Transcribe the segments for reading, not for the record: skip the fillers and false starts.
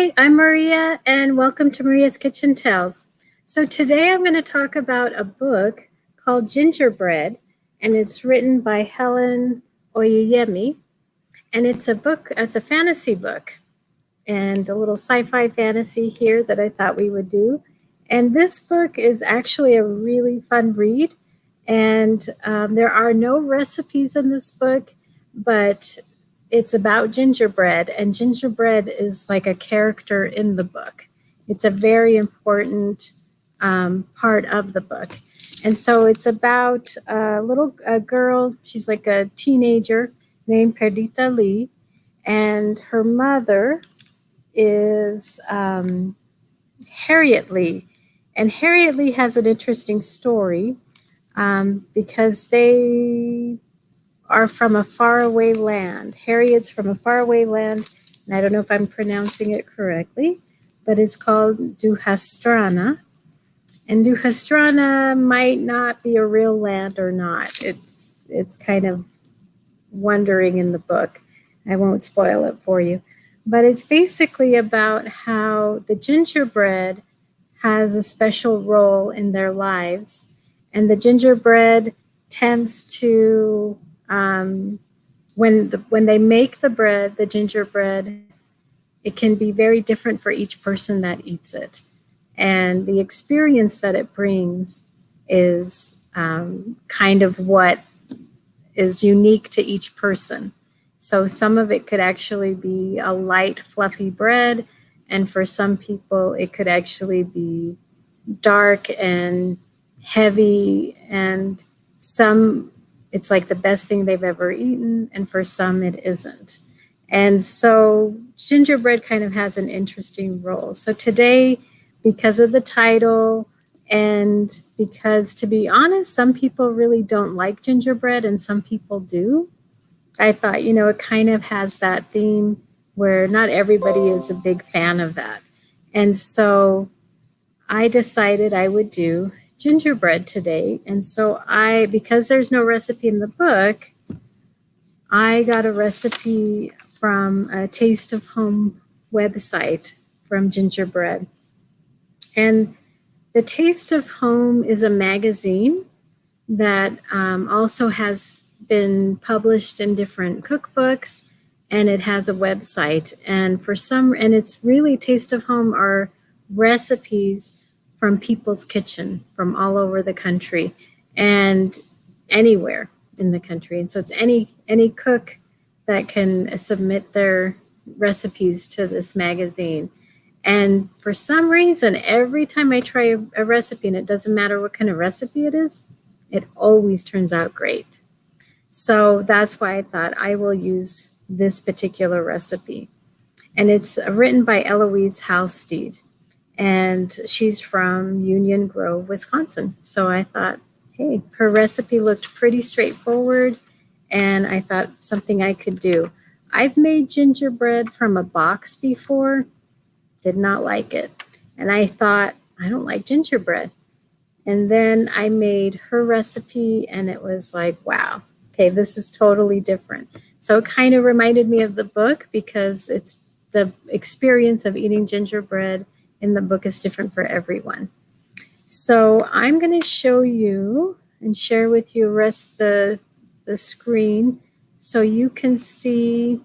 Hi, I'm Maria, and welcome to Maria's Kitchen Tales. So today I'm going to talk about a book called Gingerbread, and it's written by Helen Oyeyemi, and it's a fantasy book, and a little sci-fi fantasy here that I thought we would do. And this book is actually a really fun read, and there are no recipes in this book, but it's about gingerbread, and gingerbread is like a character in the book. It's a very important part of the book. And so it's about a girl, she's like a teenager named Perdita Lee, and her mother is Harriet Lee. And Harriet Lee has an interesting story because they are from a faraway land. Harriet's from a faraway land, and I don't know if I'm pronouncing it correctly, but it's called Duhastrana. And Duhastrana might not be a real land or not. It's kind of wondering in the book. I won't spoil it for you. But it's basically about how the gingerbread has a special role in their lives. And the gingerbread tends to, when they make the bread, the gingerbread, it can be very different for each person that eats it. And the experience that it brings is kind of what is unique to each person. So some of it could actually be a light, fluffy bread. And for some people, it could actually be dark and heavy. And some, it's like the best thing they've ever eaten. And for some, it isn't. And so gingerbread kind of has an interesting role. So today, because of the title, and because, to be honest, some people really don't like gingerbread and some people do, I thought, it kind of has that theme where not everybody is a big fan of that. And so I decided I would do gingerbread today. And so because there's no recipe in the book, I got a recipe from a Taste of Home website from gingerbread. And the Taste of Home is a magazine that also has been published in different cookbooks, and it has a website. And it's really Taste of Home are recipes from people's kitchen from all over the country and anywhere in the country. And so it's any cook that can submit their recipes to this magazine. And for some reason, every time I try a recipe, and it doesn't matter what kind of recipe it is, it always turns out great. So that's why I thought I will use this particular recipe. And it's written by Eloise Halstead, and she's from Union Grove, Wisconsin. So I thought, hey, her recipe looked pretty straightforward, and I thought something I could do. I've made gingerbread from a box before, did not like it. And I thought, I don't like gingerbread. And then I made her recipe, and it was like, wow, okay, this is totally different. So it kind of reminded me of the book because it's the experience of eating gingerbread in the book is different for everyone. So I'm going to show you and share with you the screen so you can see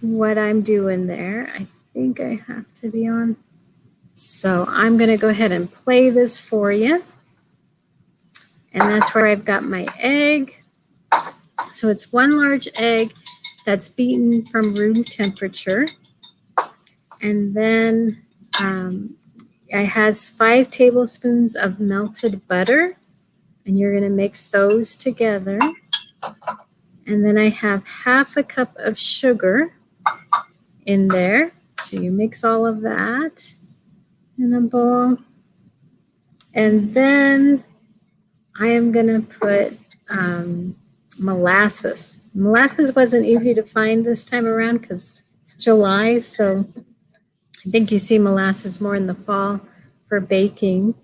what I'm doing there. I think I have to be on. So I'm going to go ahead and play this for you. And that's where I've got my egg. So it's one large egg that's beaten from room temperature. And then it has 5 tablespoons of melted butter. And you're going to mix those together. And then I have half a cup of sugar in there. So you mix all of that in a bowl. And then I am going to put molasses. Molasses wasn't easy to find this time around because it's July. So I think you see molasses more in the fall for baking.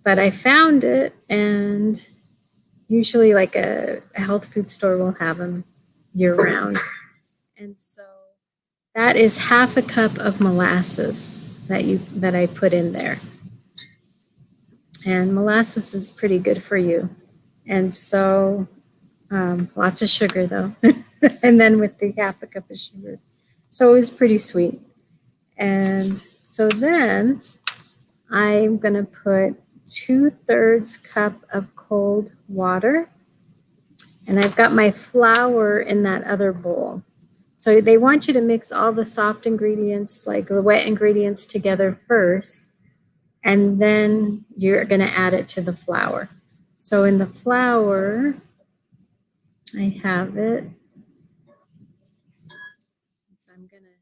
But I found it, and usually like a health food store will have them year round. And so that is half a cup of molasses. that I put in there. And molasses is pretty good for you. And so lots of sugar though. And then with the half a cup of sugar. So it was pretty sweet. And so then I'm going to put 2/3 cup of cold water. And I've got my flour in that other bowl. So they want you to mix all the soft ingredients, like the wet ingredients, together first. And then you're going to add it to the flour. So in the flour, I have it. So I'm going to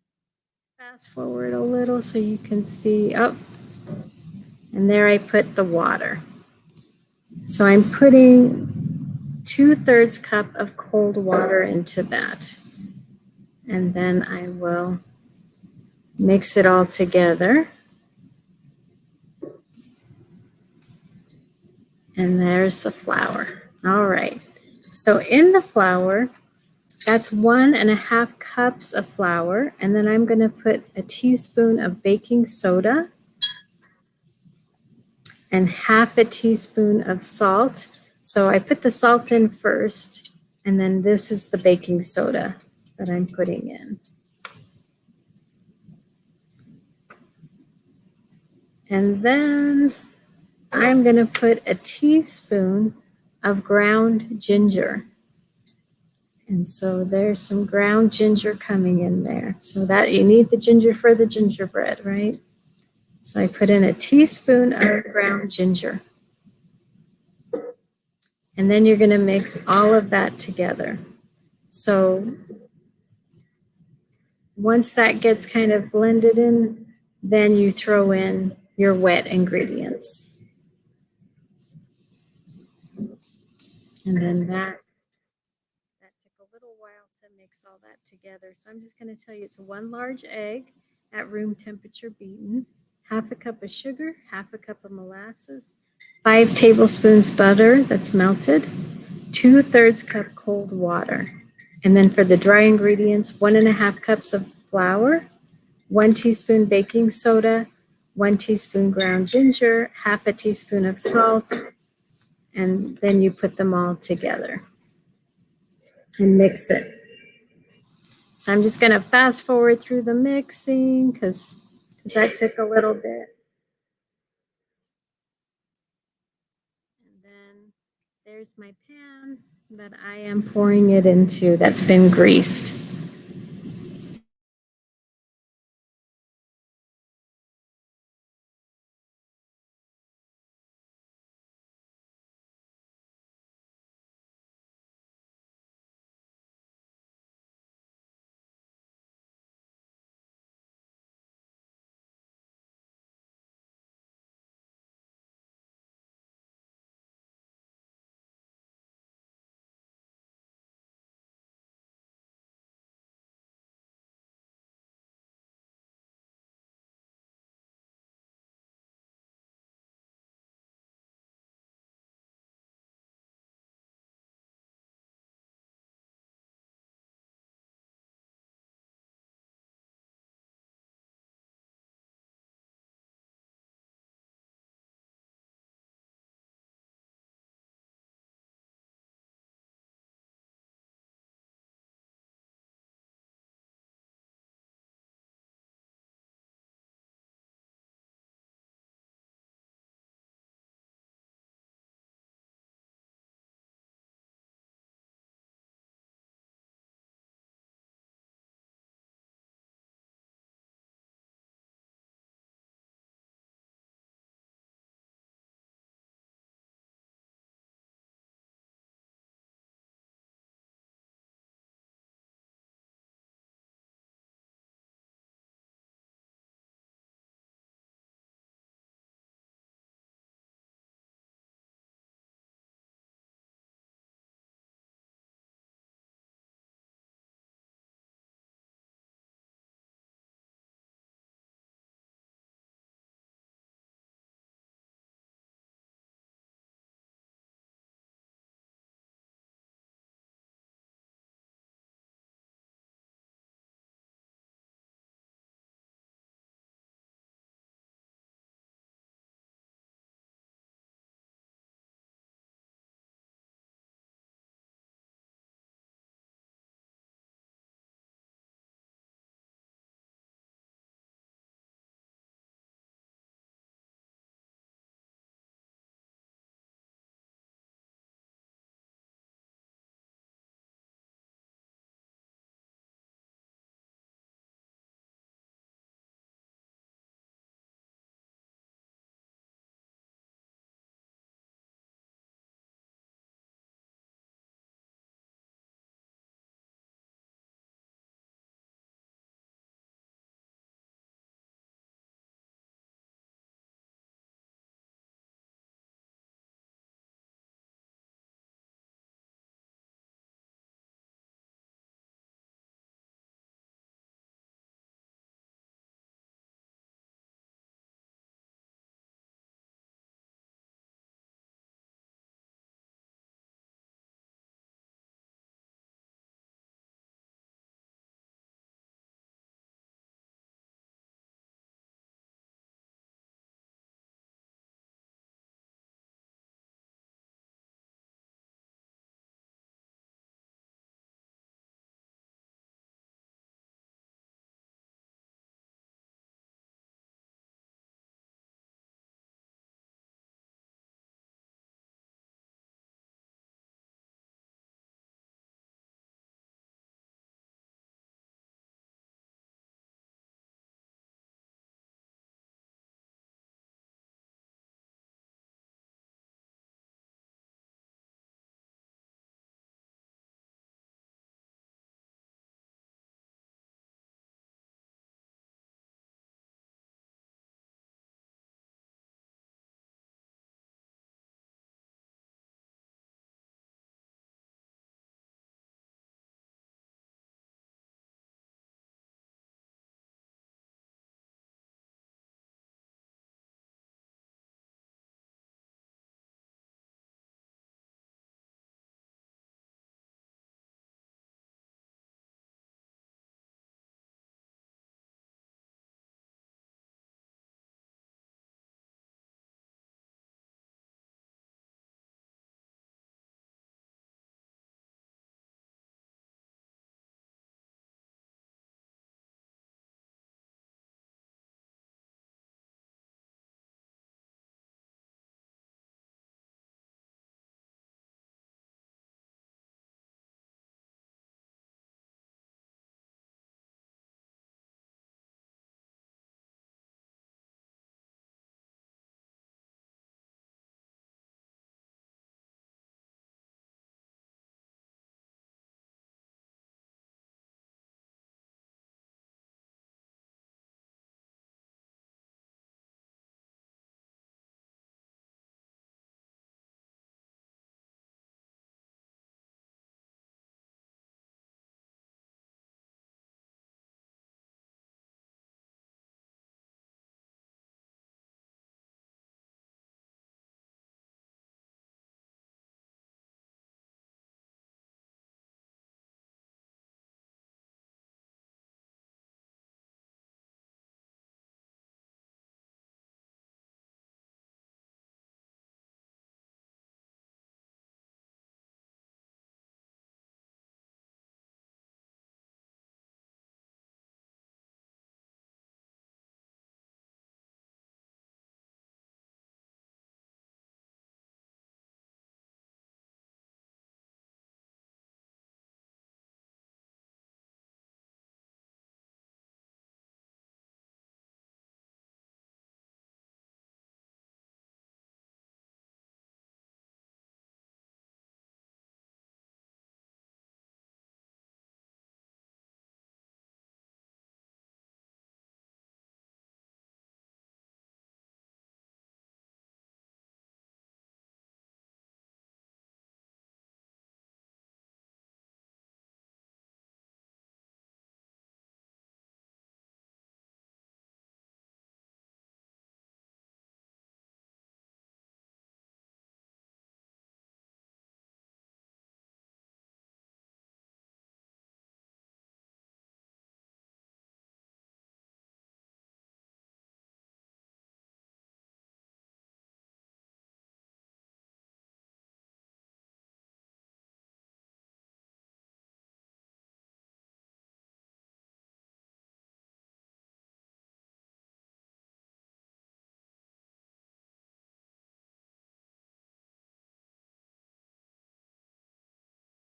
fast forward a little so you can see. Oh, and there I put the water. So I'm putting 2/3 cup of cold water into that. And then I will mix it all together. And there's the flour. All right. So in the flour, that's 1.5 cups of flour. And then I'm going to put a teaspoon of baking soda and half a teaspoon of salt. So I put the salt in first, and then this is the baking soda that I'm putting in. And then I'm going to put a teaspoon of ground ginger. And so there's some ground ginger coming in there. So that you need the ginger for the gingerbread, right? So I put in a teaspoon of ground ginger. And then you're going to mix all of that together. So once that gets kind of blended in, then you throw in your wet ingredients. And then that took a little while to mix all that together. So I'm just going to tell you it's 1 large egg at room temperature beaten, half a cup of sugar, half a cup of molasses, 5 tablespoons butter that's melted, 2/3 cup cold water. And then for the dry ingredients, 1.5 cups of flour, 1 teaspoon baking soda, 1 teaspoon ground ginger, half a teaspoon of salt, and then you put them all together and mix it. So I'm just going to fast forward through the mixing because that took a little bit. And then there's my pan that I am pouring it into that's been greased.